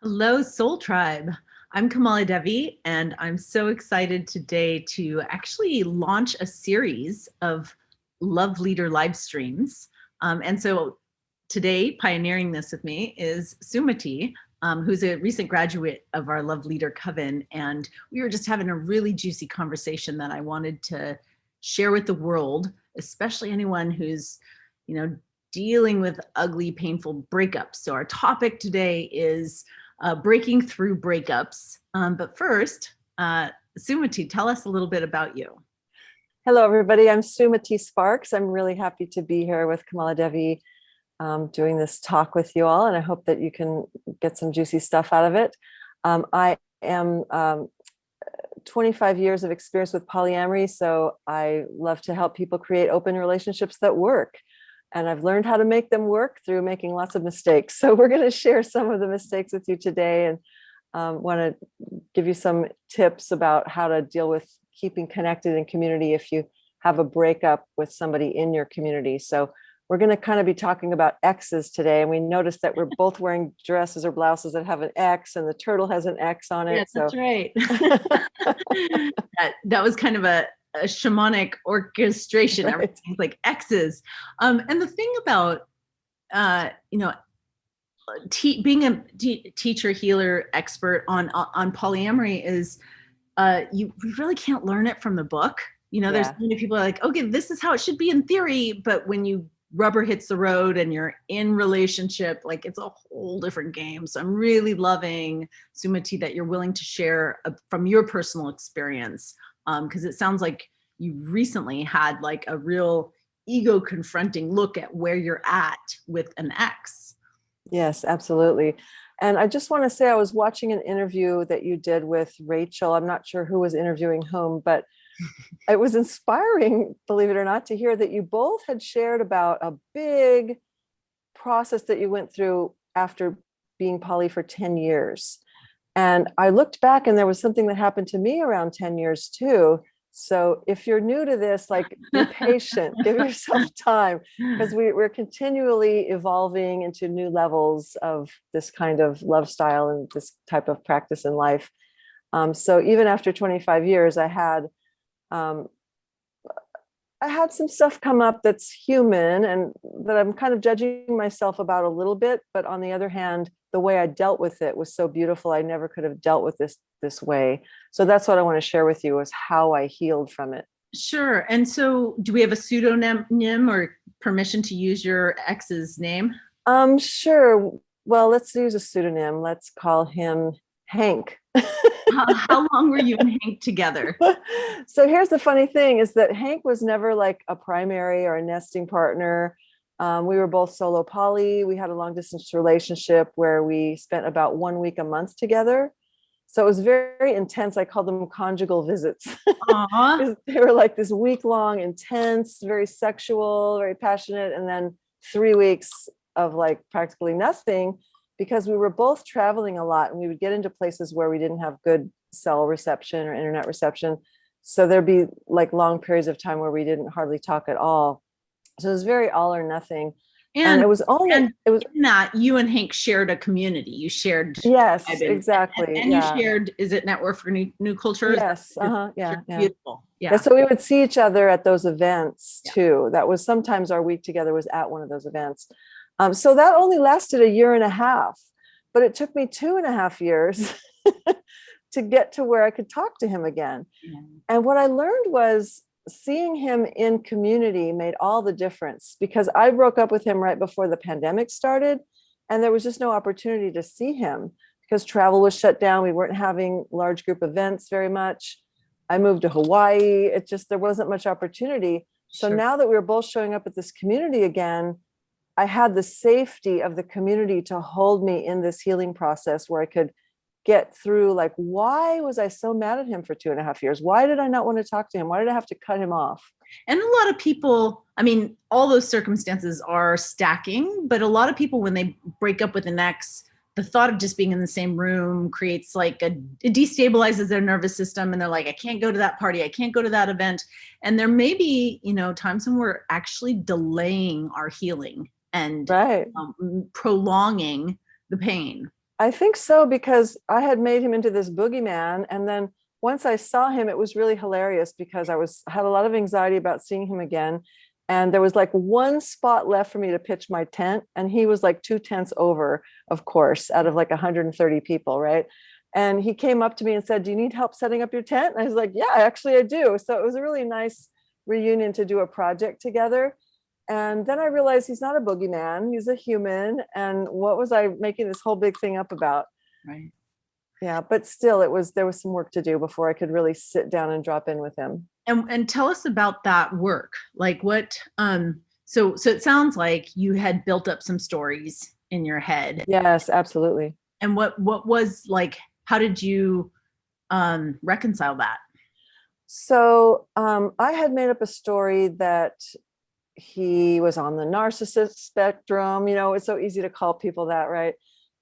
Hello, Soul Tribe. I'm KamalaDevi, and I'm so excited today to actually launch a series of Love Leader live streams. And so today, pioneering this with me is Sumati, who's a recent graduate of our Love Leader Coven. And we were just having a really juicy conversation that I wanted to share with the world, especially anyone who's, dealing with ugly, painful breakups. So our topic today is breaking through breakups. But first, Sumati, tell us a little bit about you. Hello, everybody. I'm Sumati Sparks. I'm really happy to be here with KamalaDevi doing this talk with you all, and I hope that you can get some juicy stuff out of it. I am 25 years of experience with polyamory, so I love to help people create open relationships that work. And I've learned how to make them work through making lots of mistakes. So we're going to share some of the mistakes with you today, and want to give you some tips about how to deal with keeping connected in community if you have a breakup with somebody in your community. So we're going to kind of be talking about X's today. And we noticed that we're both wearing dresses or blouses that have an X, and the turtle has an X on it. Yeah, that's right. that was kind of a shamanic orchestration. Right. Everything's like X's. And the thing about, being a teacher, healer, expert on polyamory is you really can't learn it from the book. There's so many people are like, okay, this is how it should be in theory. But when you rubber hits the road and you're in relationship, like it's a whole different game. So I'm really loving, Sumati, that you're willing to share from your personal experience. Because it sounds like you recently had like a real ego confronting look at where you're at with an ex. Yes, absolutely. And I just want to say, I was watching an interview that you did with Rachel. I'm not sure who was interviewing whom, but it was inspiring, believe it or not, to hear that you both had shared about a big process that you went through after being poly for 10 years. And I looked back, and there was something that happened to me around 10 years too. So if you're new to this, like, be patient, give yourself time, because we're continually evolving into new levels of this kind of love style and this type of practice in life. So even after 25 years, I had some stuff come up that's human and that I'm kind of judging myself about a little bit. But on the other hand, the way I dealt with it was so beautiful. I never could have dealt with this way. So that's what I want to share with you, is how I healed from it. Sure. And so do we have a pseudonym or permission to use your ex's name? Sure. Well, let's use a pseudonym. Let's call him Hank. How long were you and Hank together? So here's the funny thing, is that Hank was never like a primary or a nesting partner. We were both solo poly. We had a long distance relationship where we spent about 1 week a month together. So it was very, very intense. I called them conjugal visits. They were like this week-long, intense, very sexual, very passionate, and then 3 weeks of like practically nothing, because we were both traveling a lot, and we would get into places where we didn't have good cell reception or internet reception. So there'd be like long periods of time where we didn't hardly talk at all. So it was very all or nothing. And it was in that you and Hank shared a community. You shared. Yes, exactly. And you shared, is it Network for New Culture? Yes. Yeah. Beautiful. Yeah. So we would see each other at those events too. That was sometimes our week together was at one of those events. So that only lasted 1.5 years, but it took me 2.5 years to get to where I could talk to him again. Yeah. And what I learned was seeing him in community made all the difference, because I broke up with him right before the pandemic started, and there was just no opportunity to see him because travel was shut down. We weren't having large group events very much. I moved to Hawaii. There wasn't much opportunity. So now that we were both showing up at this community again, I had the safety of the community to hold me in this healing process where I could get through, like, why was I so mad at him for 2.5 years? Why did I not want to talk to him? Why did I have to cut him off? And a lot of people, I mean, all those circumstances are stacking, but a lot of people, when they break up with an ex, the thought of just being in the same room creates it destabilizes their nervous system. And they're like, I can't go to that party. I can't go to that event. And there may be, times when we're actually delaying our healing and prolonging the pain. I think so, because I had made him into this boogeyman. And then once I saw him, it was really hilarious because I had a lot of anxiety about seeing him again. And there was like one spot left for me to pitch my tent. And he was like 2 tents over, of course, out of like 130 people, right? And he came up to me and said, "Do you need help setting up your tent?" And I was like, "Yeah, actually I do." So it was a really nice reunion to do a project together. And then I realized he's not a boogeyman, he's a human. And what was I making this whole big thing up about? Right. Yeah, but still there was some work to do before I could really sit down and drop in with him. And tell us about that work. Like what, so it sounds like you had built up some stories in your head. Yes, absolutely. And what was like, how did you reconcile that? So I had made up a story that he was on the narcissist spectrum. You know, it's so easy to call people that, right?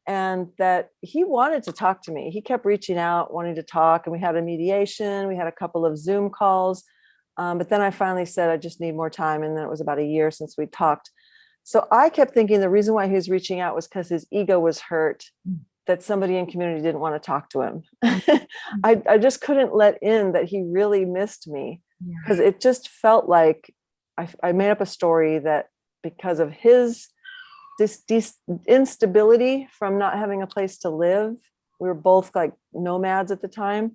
And that he wanted to talk to me. He kept reaching out, wanting to talk, and we had a mediation. We had a couple of Zoom calls. But then I finally said, I just need more time. And then it was about a year since we talked. So I kept thinking the reason why he was reaching out was because his ego was hurt, that somebody in community didn't want to talk to him. I just couldn't let in that he really missed me, because it just felt like I made up a story that because of his this instability from not having a place to live, we were both like nomads at the time,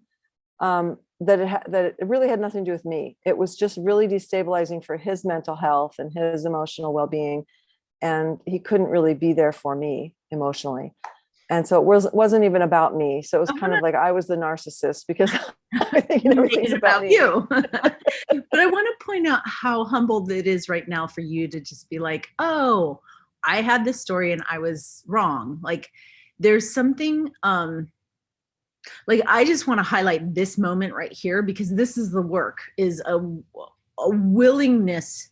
that it really had nothing to do with me. It was just really destabilizing for his mental health and his emotional well-being. And he couldn't really be there for me emotionally. And so it wasn't even about me. So it was kind of like I was the narcissist, because I think everything's about you. But I want to point out how humbled it is right now for you to just be like, oh, I had this story and I was wrong. Like there's something, like I just want to highlight this moment right here, because this is the work, is a willingness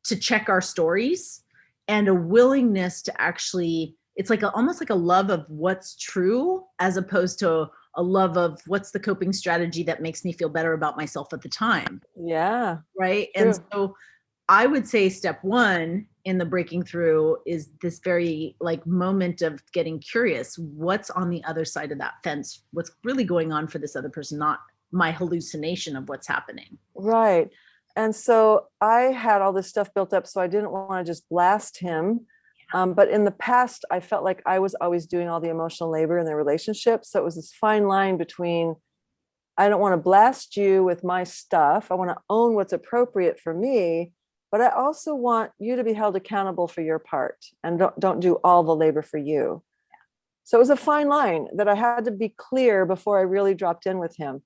to check our stories and a willingness to actually, it's like almost like a love of what's true, as opposed to a love of what's the coping strategy that makes me feel better about myself at the time. Yeah. Right. True. And so I would say step one in the breaking through is this very like moment of getting curious. What's on the other side of that fence? What's really going on for this other person, not my hallucination of what's happening. Right. And so I had all this stuff built up, so I didn't want to just blast him. But in the past, I felt like I was always doing all the emotional labor in the relationship. So it was this fine line between, I don't want to blast you with my stuff. I want to own what's appropriate for me, but I also want you to be held accountable for your part, and don't do all the labor for you. So it was a fine line that I had to be clear before I really dropped in with him.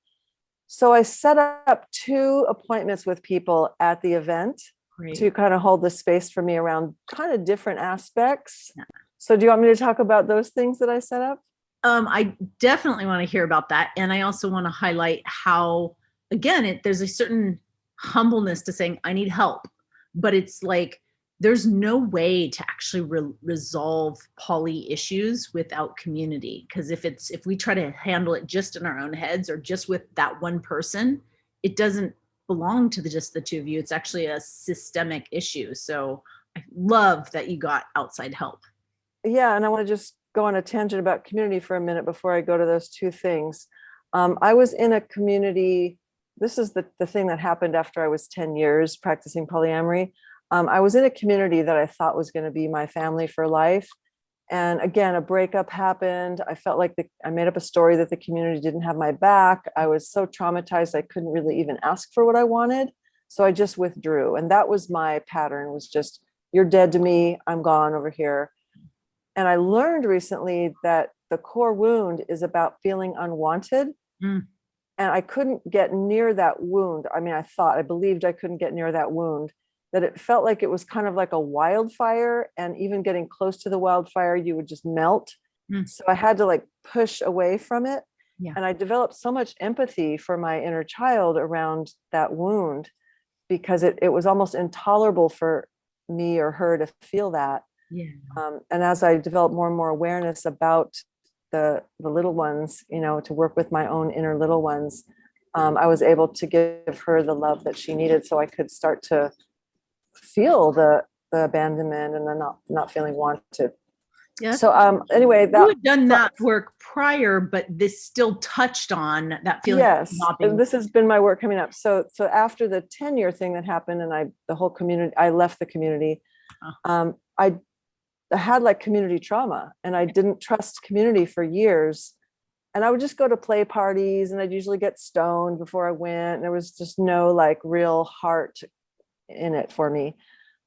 So I set up 2 appointments with people at the event. Great. To kind of hold the space for me around kind of different aspects. Yeah. So do you want me to talk about those things that I set up? I definitely want to hear about that. And I also want to highlight how, again, there's a certain humbleness to saying, I need help. But it's like, there's no way to actually resolve poly issues without community. Because if we try to handle it just in our own heads or just with that one person, it doesn't belong to just the 2 of you. It's actually a systemic issue. So I love that you got outside help. Yeah. And I want to just go on a tangent about community for a minute before I go to those 2 things. I was in a community. This is the thing that happened after I was 10 years practicing polyamory. I was in a community that I thought was going to be my family for life. And again, a breakup happened. I felt like I made up a story that the community didn't have my back. I was so traumatized, I couldn't really even ask for what I wanted. So I just withdrew. And that was my pattern, was just, you're dead to me, I'm gone over here. And I learned recently that the core wound is about feeling unwanted. And I couldn't get near that wound. I mean, I believed I couldn't get near that wound, that it felt like it was kind of like a wildfire, and even getting close to the wildfire, you would just melt. So I had to like push away from it. Yeah. And I developed so much empathy for my inner child around that wound, because it was almost intolerable for me or her to feel that. Yeah. And as I developed more and more awareness about the little ones, to work with my own inner little ones, I was able to give her the love that she needed, so I could start to feel the abandonment and the not feeling wanted. Yeah. So anyway, You that had done that work prior, but this still touched on that feeling of yes, not being. this has been my work coming up. So after the 10-year thing that happened, and the whole community, I left the community. I had like community trauma, and I didn't trust community for years. And I would just go to play parties, and I'd usually get stoned before I went. And there was just no like real heart in it for me.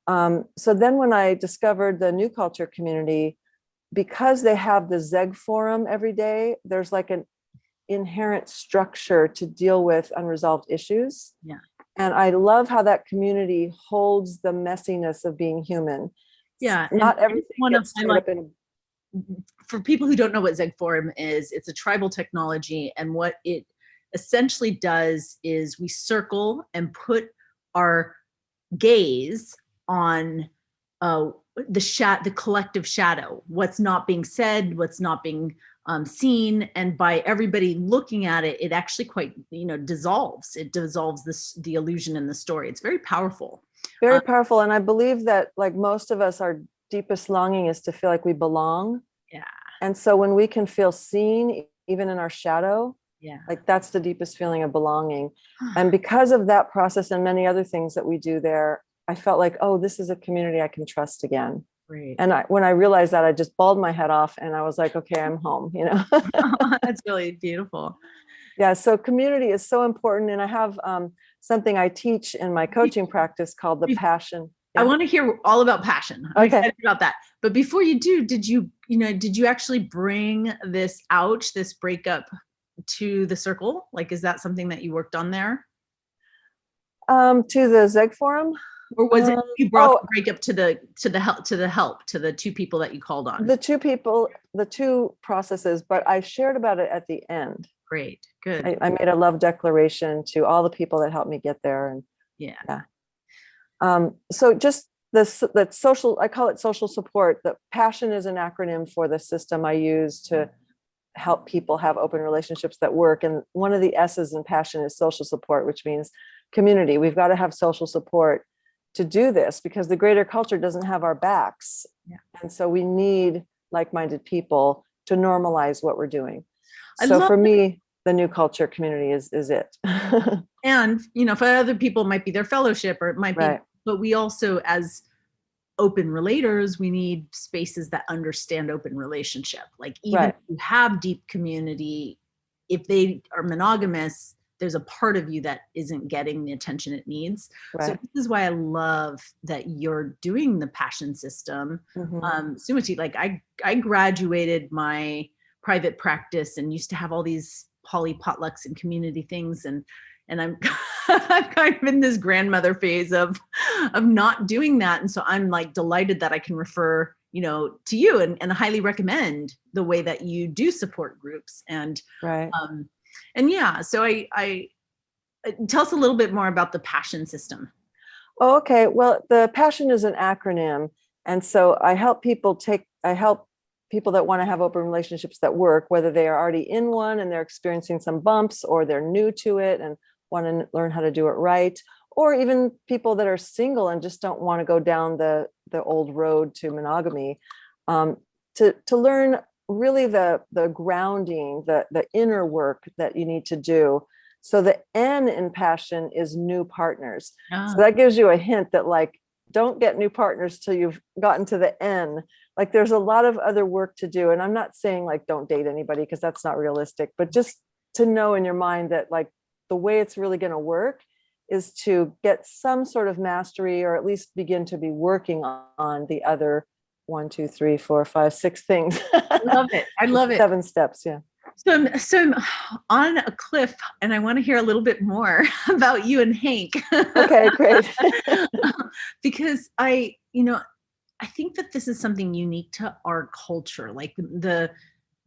So then when I discovered the New Culture community, because they have the ZEG forum every day, there's like an inherent structure to deal with unresolved issues. Yeah. And I love how that community holds the messiness of being human. Yeah. Not everything gets tied up in. For people who don't know what ZEG Forum is, it's a tribal technology. And what it essentially does is we circle and put our gaze on the collective shadow, what's not being said, what's not being seen. And by everybody looking at it, it actually quite, dissolves. It dissolves the illusion in the story. It's very powerful. Very powerful. And I believe that like most of us, our deepest longing is to feel like we belong. Yeah. And so when we can feel seen, even in our shadow, yeah, like that's the deepest feeling of belonging. And because of that process and many other things that we do there, I felt like, oh, this is a community I can trust again. Great. And when I realized that, I just bawled my head off, and I was like, okay, I'm home, That's really beautiful. Yeah. So community is so important. And I have something I teach in my coaching practice called the passion. I want to hear all about passion. I'm excited about that. But before you do, did you actually bring this breakup to the circle? Like, is that something that you worked on there? To the ZEG forum? Or was it you brought the breakup to the two people that you called on? The two processes, but I shared about it at the end. Great. Good. I made a love declaration to all the people that helped me get there. And yeah. So just that social, I call it social support. The passion is an acronym for the system I use to help people have open relationships that work. And one of the S's in passion is social support, which means community. We've got to have social support to do this because the greater culture doesn't have our backs. Yeah. And so we need like-minded people to normalize what we're doing. So for me, the New Culture community is it. And, for other people, it might be their fellowship, or it might be, but we also, as open relators, we need spaces that understand open relationship. Like even if you have deep community, if they are monogamous, there's a part of you that isn't getting the attention it needs. So this is why I love that you're doing the passion system. Sumati, like I graduated my private practice and used to have all these poly potlucks and community things. And I'm kind of in this grandmother phase of not doing that. And so I'm like delighted that I can refer, to you and highly recommend the way that you do support groups. And so I tell us a little bit more about the passion system. Oh, okay. Well, the passion is an acronym. And so I help people that want to have open relationships that work, whether they are already in one and they're experiencing some bumps, or they're new to it and want to learn how to do it right, or even people that are single and just don't want to go down the old road to monogamy, to learn really the grounding, the inner work that you need to do. So the N in passion is new partners. So that gives you a hint that like, don't get new partners till you've gotten to the N. Like there's a lot of other work to do. And I'm not saying like, don't date anybody, because that's not realistic, but just to know in your mind that like the way it's really going to work is to get some sort of mastery, or at least begin to be working on the other 1, 2, 3, 4, 5, 6 things. I love it. I love it. 7 steps. Yeah. So I'm on a cliff, and I want to hear a little bit more about you and Hank. Okay, great. Because I think that this is something unique to our culture. Like the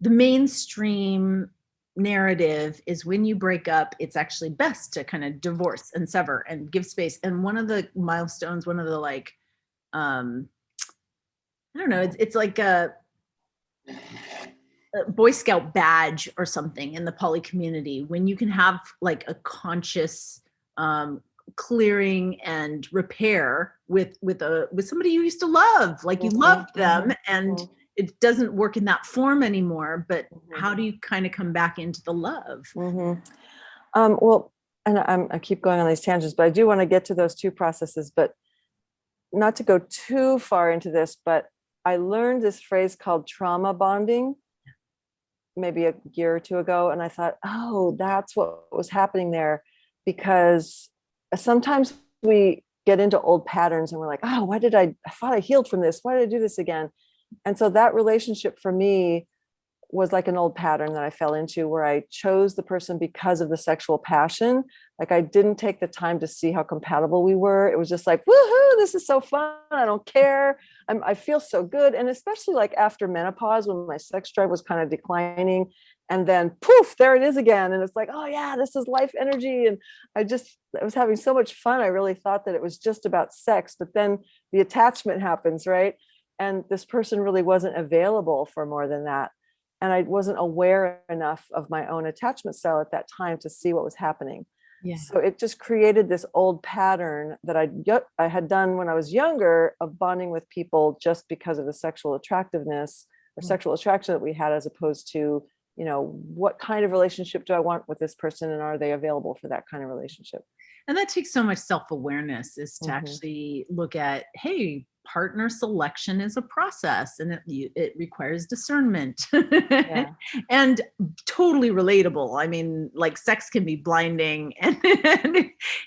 mainstream narrative is when you break up, it's actually best to kind of divorce and sever and give space. And one of the milestones, one of the like, I don't know, it's like a Boy Scout badge or something in the poly community, when you can have like a conscious clearing and repair with somebody you used to love, like you loved them, and it doesn't work in that form anymore, but Mhm. how do you kind of come back into the love? Well, and I keep going on these tangents, but I do want to get to those two processes, but not to go too far into this, but I learned this phrase called trauma bonding maybe a year or two ago. And I thought, oh, that's what was happening there. Because sometimes we get into old patterns and we're like, oh, I thought I healed from this. Why did I do this again? And so that relationship for me was like an old pattern that I fell into, where I chose the person because of the sexual passion. Like I didn't take the time to see how compatible we were. It was just like, woohoo, this is so fun. I don't care. I feel so good. And especially like after menopause, when my sex drive was kind of declining, and then poof, there it is again. And it's like, oh yeah, this is life energy. And I was having so much fun. I really thought that it was just about sex, but then the attachment happens, right? And this person really wasn't available for more than that. And I wasn't aware enough of my own attachment style at that time to see what was happening. Yeah. So it just created this old pattern that I had done when I was younger, of bonding with people just because of the sexual attractiveness or sexual attraction that we had, as opposed to, what kind of relationship do I want with this person, and are they available for that kind of relationship? And that takes so much self-awareness, is to Mhm. actually look at, hey, partner selection is a process, and it requires discernment. Yeah. And totally relatable. I mean, like sex can be blinding, and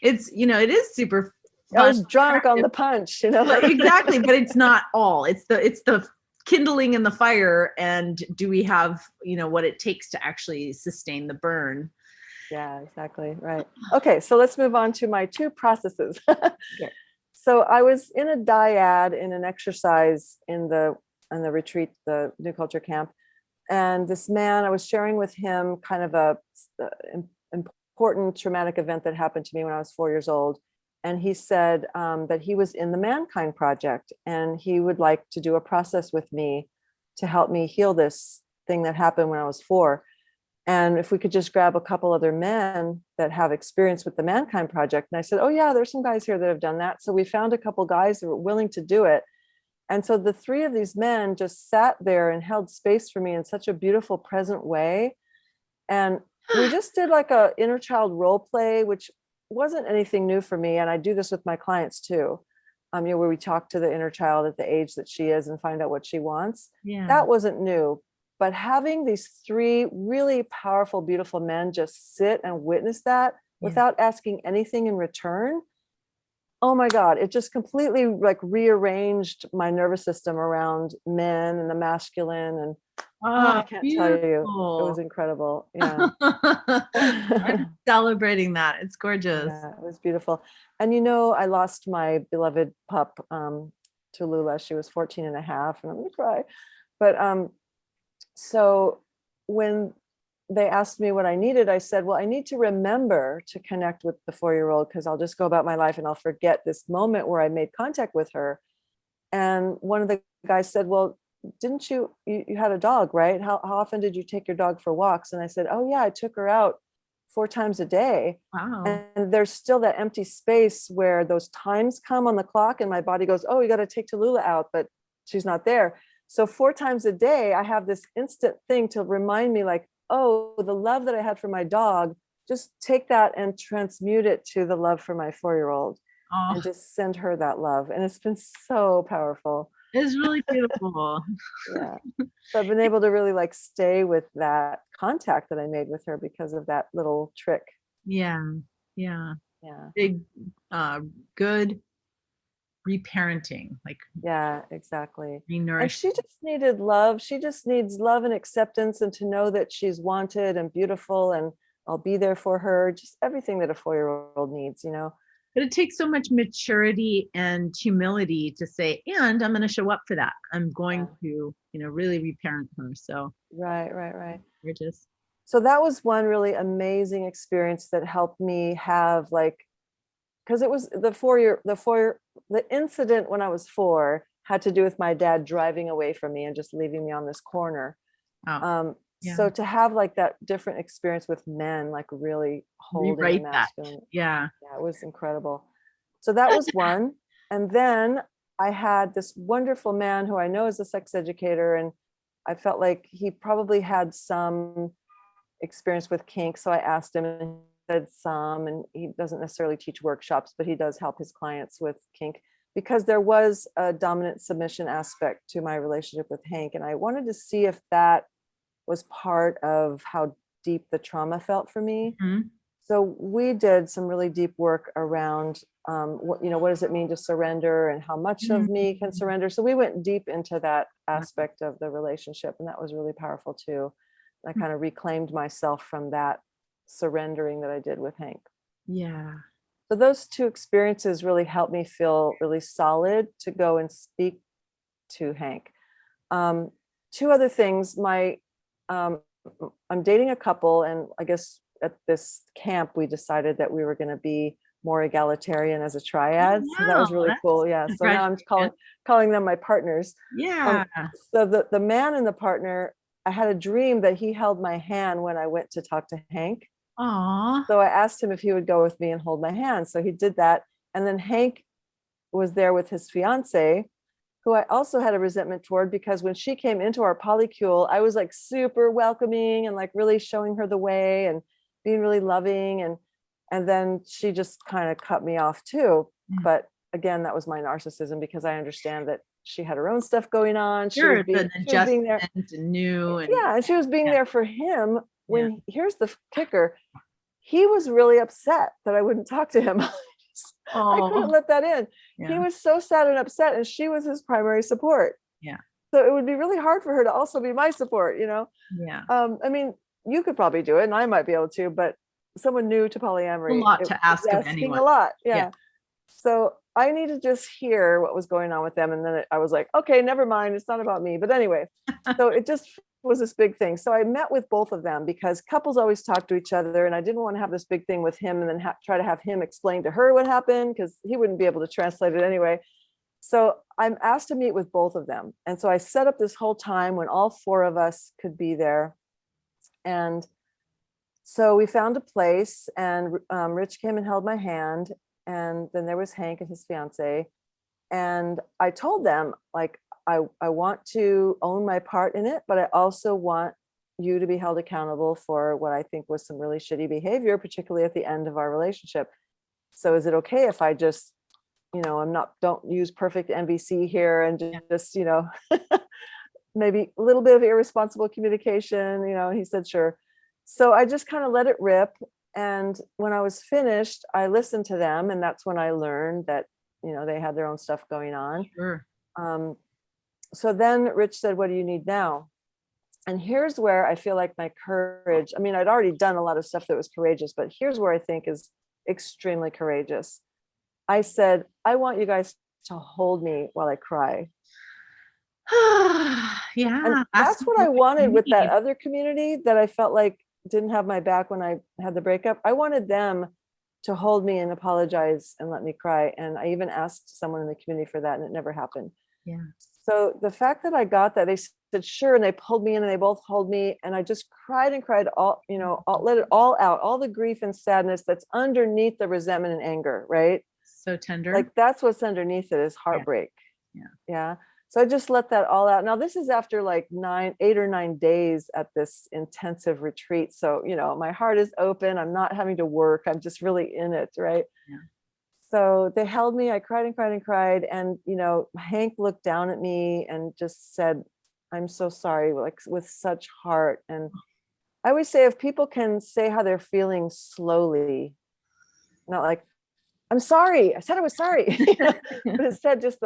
it's, it is super I fun. was drunk on the punch, But exactly, but it's not all. It's the kindling in the fire, and do we have, what it takes to actually sustain the burn? Yeah, exactly. Right. Okay, so let's move on to my two processes. Okay. So I was in a dyad in an exercise in the retreat, the New Culture Camp, and this man, I was sharing with him kind of important traumatic event that happened to me when I was 4 years old. And he said that he was in the Mankind Project, and he would like to do a process with me to help me heal this thing that happened when I was 4. And if we could just grab a couple other men that have experience with the Mankind Project. And I said, oh yeah, there's some guys here that have done that. So we found a couple guys that were willing to do it. And so the three of these men just sat there and held space for me in such a beautiful, present way. And we just did like a inner child role play, which wasn't anything new for me. And I do this with my clients too. Where we talk to the inner child at the age that she is and find out what she wants. Yeah. That wasn't new. But having these three really powerful, beautiful men just sit and witness that without asking anything in return. Oh my God, it just completely like rearranged my nervous system around men and the masculine. And I can't tell you, it was incredible. Yeah. I'm celebrating that. It's gorgeous. Yeah, it was beautiful. And I lost my beloved pup to Lula. She was 14 and a half, and I'm gonna cry. But so when they asked me what I needed, I said, well, I need to remember to connect with the 4-year-old, because I'll just go about my life and I'll forget this moment where I made contact with her. And one of the guys said, well, didn't you had a dog, right? How often did you take your dog for walks? And I said, oh yeah, I took her out 4 times a day. Wow. And there's still that empty space where those times come on the clock and my body goes, oh, you got to take Tallulah out, but she's not there. So 4 times a day, I have this instant thing to remind me, like, oh, the love that I had for my dog, just take that and transmute it to the love for my 4-year-old, and just send her that love. And it's been so powerful. It's really beautiful. Yeah. So I've been able to really like stay with that contact that I made with her because of that little trick. Yeah. Yeah. Yeah. Big, good reparenting, like, yeah, exactly. renourishing. And she just needed love. She just needs love and acceptance, and to know that she's wanted and beautiful, and I'll be there for her. Just everything that a 4-year-old needs, But it takes so much maturity and humility to say, and I'm going to show up for that. I'm going to, really reparent her. So Right. gorgeous. So that was one really amazing experience that helped me have because it was the incident when I was 4 had to do with my dad driving away from me and just leaving me on this corner. So to have like that different experience with men, like really holding the Rewrite that. masculine. Yeah. Yeah, it was incredible. So that was one. And then I had this wonderful man who I know is a sex educator, and I felt like he probably had some experience with kink. So I asked him, and he said some, and he doesn't necessarily teach workshops, but he does help his clients with kink, because there was a dominant submission aspect to my relationship with Hank. And I wanted to see if that was part of how deep the trauma felt for me. Mhm. So we did some really deep work around what does it mean to surrender, and how much of me can surrender. So we went deep into that aspect of the relationship, and that was really powerful too. I kind of reclaimed myself from that surrendering that I did with Hank. Yeah. So those two experiences really helped me feel really solid to go and speak to Hank. Two other things. I'm dating a couple, and I guess at this camp we decided that we were going to be more egalitarian as a triad. So that was Wow, really cool. Yeah. So now I'm calling them my partners. Yeah. So the man and the partner, I had a dream that he held my hand when I went to talk to Hank. Aw. So I asked him if he would go with me and hold my hand. So he did that. And then Hank was there with his fiance, who I also had a resentment toward, because when she came into our polycule, I was like super welcoming and like really showing her the way and being really loving. And then she just kind of cut me off too. But again, that was my narcissism, because I understand that she had her own stuff going on. She was being there. And she was being there for him. When here's the kicker, he was really upset that I wouldn't talk to him. I couldn't let that in. Yeah. He was so sad and upset, and she was his primary support. Yeah. So it would be really hard for her to also be my support, Yeah. I mean, you could probably do it, and I might be able to, but someone new to polyamory, a lot to ask of anyone. A lot. Yeah. So I need to just hear what was going on with them. And then I was like, okay, never mind. It's not about me. But anyway, so it just was this big thing. So I met with both of them, because couples always talk to each other. And I didn't want to have this big thing with him and then try to have him explain to her what happened, because he wouldn't be able to translate it anyway. So I'm asked to meet with both of them. And so I set up this whole time when all four of us could be there. And so we found a place, and Rich came and held my hand. And then there was Hank and his fiance. And I told them, like, I want to own my part in it, but I also want you to be held accountable for what I think was some really shitty behavior, particularly at the end of our relationship. So is it okay if I just, don't use perfect MVC here and just, maybe a little bit of irresponsible communication, he said, sure. So I just kind of let it rip. And when I was finished, I listened to them. And that's when I learned that, they had their own stuff going on. Sure. So then Rich said, what do you need now? And here's where I feel like my courage, I mean, I'd already done a lot of stuff that was courageous, but here's where I think is extremely courageous. I said, I want you guys to hold me while I cry. Yeah. And that's what I wanted with that other community that I felt like didn't have my back when I had the breakup. I wanted them to hold me and apologize and let me cry. And I even asked someone in the community for that, and it never happened. Yeah. So the fact that I got that, they said, sure. And they pulled me in, and they both held me. And I just cried and cried let it all out, all the grief and sadness that's underneath the resentment and anger, right? So tender. Like that's what's underneath it is heartbreak. Yeah. So I just let that all out. Now this is after like 8 or 9 days at this intensive retreat. So, my heart is open. I'm not having to work. I'm just really in it. Right. Yeah. So they held me. I cried and cried and cried. And, Hank looked down at me and just said, I'm so sorry, like with such heart. And I always say, if people can say how they're feeling slowly, not like, I'm sorry. I said I was sorry. But instead just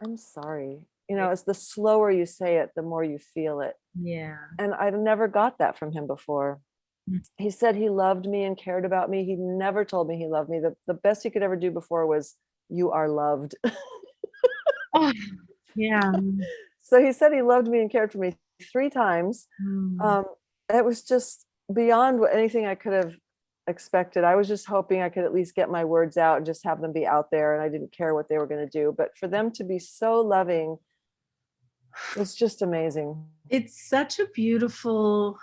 I'm sorry. It's the slower you say it, the more you feel it. Yeah. And I never got that from him before. He said he loved me and cared about me. He never told me he loved me. The best he could ever do before was, you are loved. Yeah. So he said he loved me and cared for me 3 times. It was just beyond anything I could have expected. I was just hoping I could at least get my words out and just have them be out there, and I didn't care what they were going to do. But for them to be so loving, it's just amazing. It's such a beautiful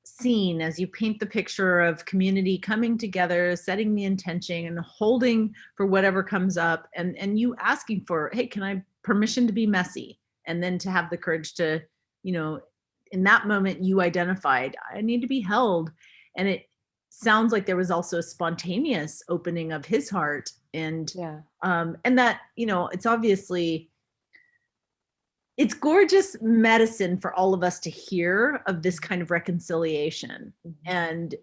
scene, as you paint the picture of community coming together, setting the intention and holding for whatever comes up, and you asking for, hey, can I permission to be messy? And then to have the courage to, you know, in that moment you identified, I need to be held. And it sounds like there was also a spontaneous opening of his heart. And that, you know, it's obviously, it's gorgeous medicine for all of us to hear of this kind of reconciliation. And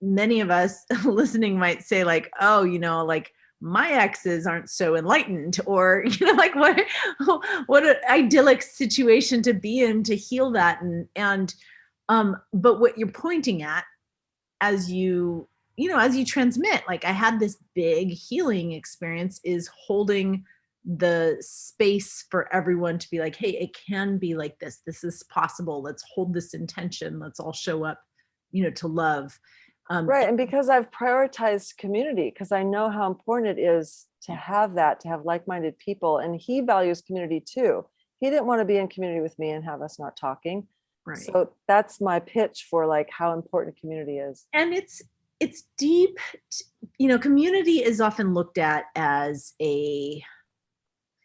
many of us listening might say like, oh, you know, like my exes aren't so enlightened, or, you know, like what an idyllic situation to be in to heal that. But what you're pointing at as you know, as you transmit, like I had this big healing experience, is holding the space for everyone to be like, hey, it can be like this. This is possible. Let's hold this intention. Let's all show up, you know, to love. Right. And because I've prioritized community, because I know how important it is to have that, to have like-minded people. And he values community too. He didn't want to be in community with me and have us not talking. Right. So that's my pitch for like how important community is. And it's deep. You know, community is often looked at as a,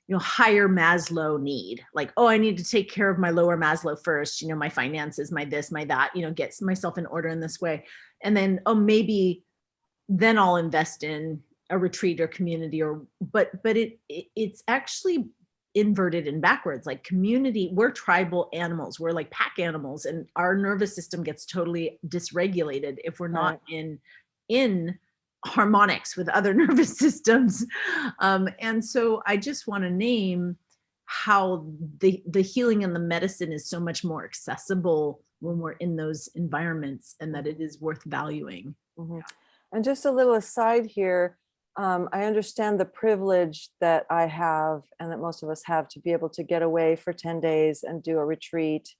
you know, higher Maslow need, like, oh, I need to take care of my lower Maslow first, you know, my finances, my this, my that, you know, get myself in order in this way. And then, oh, maybe then I'll invest in a retreat or community, or, but it's actually inverted and backwards. Like community, we're tribal animals, we're like pack animals, and our nervous system gets totally dysregulated if we're not in harmonics with other nervous systems. And so I just want to name how the healing and the medicine is so much more accessible when we're in those environments, and that it is worth valuing. Mm-hmm. And just a little aside here, I understand the privilege that I have, and that most of us have, to be able to get away for 10 days and do a retreat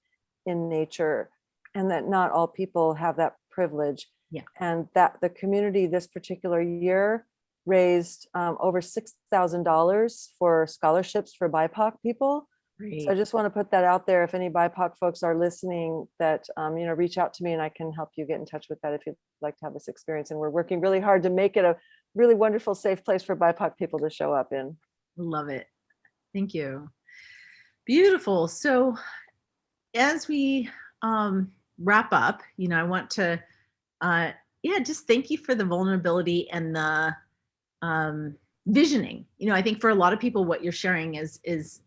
in nature, and that not all people have that privilege. Yeah. And that the community this particular year raised over $6,000 for scholarships for BIPOC people. Great. So I just want to put that out there. If any BIPOC folks are listening, that, you know, reach out to me and I can help you get in touch with that if you'd like to have this experience. And we're working really hard to make it a really wonderful, safe place for BIPOC people to show up in. Love it. Thank you. Beautiful. So as we wrap up, you know, I want to, just thank you for the vulnerability and the visioning. You know, I think for a lot of people, what you're sharing is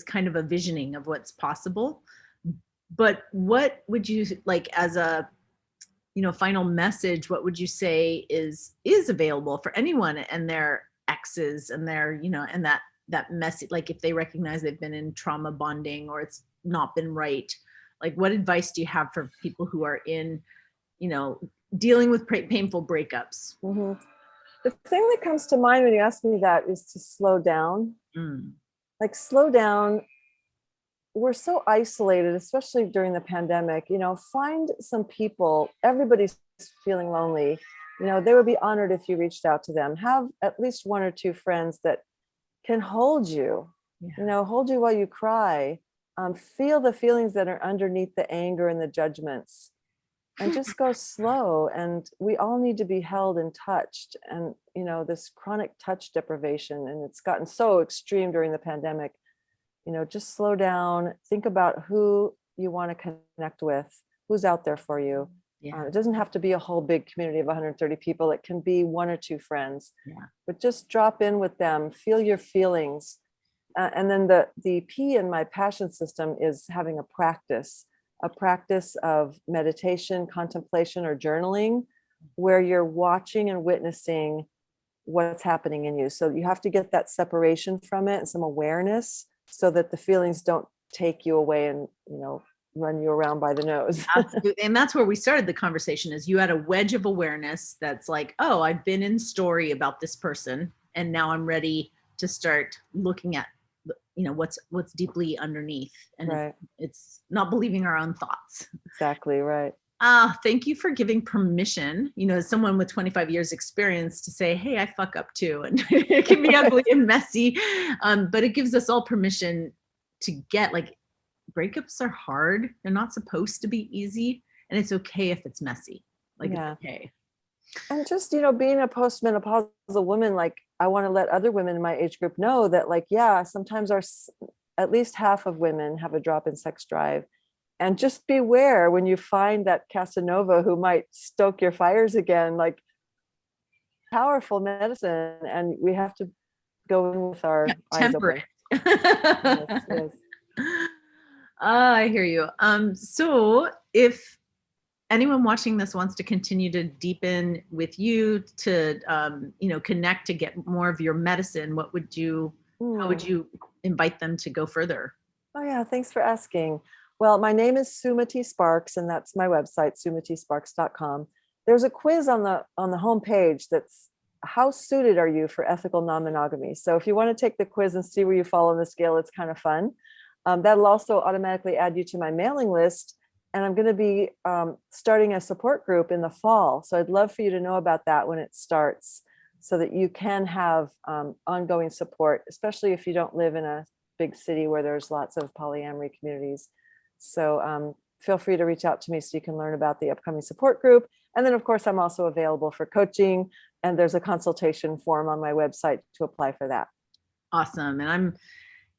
kind of a visioning of what's possible. But what would you, like, as a, you know, final message, what would you say is available for anyone and their exes and their, you know, and that message, like if they recognize they've been in trauma bonding or it's not been right, like what advice do you have for people who are in, you know, dealing with painful breakups? Mm-hmm. The thing that comes to mind when you ask me that is to slow down. Like slow down. We're so isolated, especially during the pandemic. You know, find some people. Everybody's feeling lonely. You know, they would be honored if you reached out to them. Have at least one or two friends that can hold you. You know, hold you while you cry. Feel the feelings that are underneath the anger and the judgments, and just go slow. And we all need to be held and touched. And, you know, this chronic touch deprivation, and it's gotten so extreme during the pandemic. You know, just slow down, think about who you want to connect with, who's out there for you. It doesn't have to be a whole big community of 130 people. It can be one or two friends, but just drop in with them, feel your feelings. And then the P in my passion system is having a practice of meditation, contemplation, or journaling, where you're watching and witnessing what's happening in you. So you have to get that separation from it and some awareness, so that the feelings don't take you away and, you know, run you around by the nose. Absolutely. And that's where we started the conversation, is you had a wedge of awareness that's like, oh, I've been in story about this person, and now I'm ready to start looking at, you know, what's deeply underneath. And it's not believing our own thoughts. Exactly right. Thank you for giving permission, you know, as someone with 25 years experience, to say, hey, I fuck up too. And it can be ugly and messy. But it gives us all permission to get, like, breakups are hard. They're not supposed to be easy. and it's okay if it's messy. Like, Yeah. it's okay. And just, being a postmenopausal woman, like, I want to let other women in my age group know that, like, yeah, sometimes at least half of women have a drop in sex drive. And just beware when you find that Casanova who might stoke your fires again, like, powerful medicine, and we have to go in with our eyes open. Temperate. Yes, yes. I hear you. So if anyone watching this wants to continue to deepen with you, to connect, to get more of your medicine, how would you invite them to go further? Oh yeah, thanks for asking. Well, my name is Sumati Sparks, and that's my website, sumatisparks.com. There's a quiz on the homepage that's how suited are you for ethical non-monogamy? So if you want to take the quiz and see where you fall on the scale, it's kind of fun. That'll also automatically add you to my mailing list. And I'm going to be starting a support group in the fall. So I'd love for you to know about that when it starts, so that you can have ongoing support, especially if you don't live in a big city where there's lots of polyamory communities. So feel free to reach out to me so you can learn about the upcoming support group. And then, of course, I'm also available for coaching, and there's a consultation form on my website to apply for that. Awesome. And I'm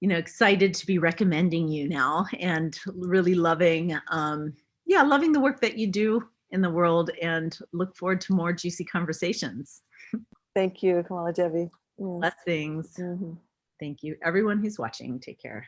excited to be recommending you now, and really loving the work that you do in the world, and look forward to more juicy conversations. Thank you, KamalaDevi. Blessings. Mm-hmm. Thank you. Everyone who's watching, take care.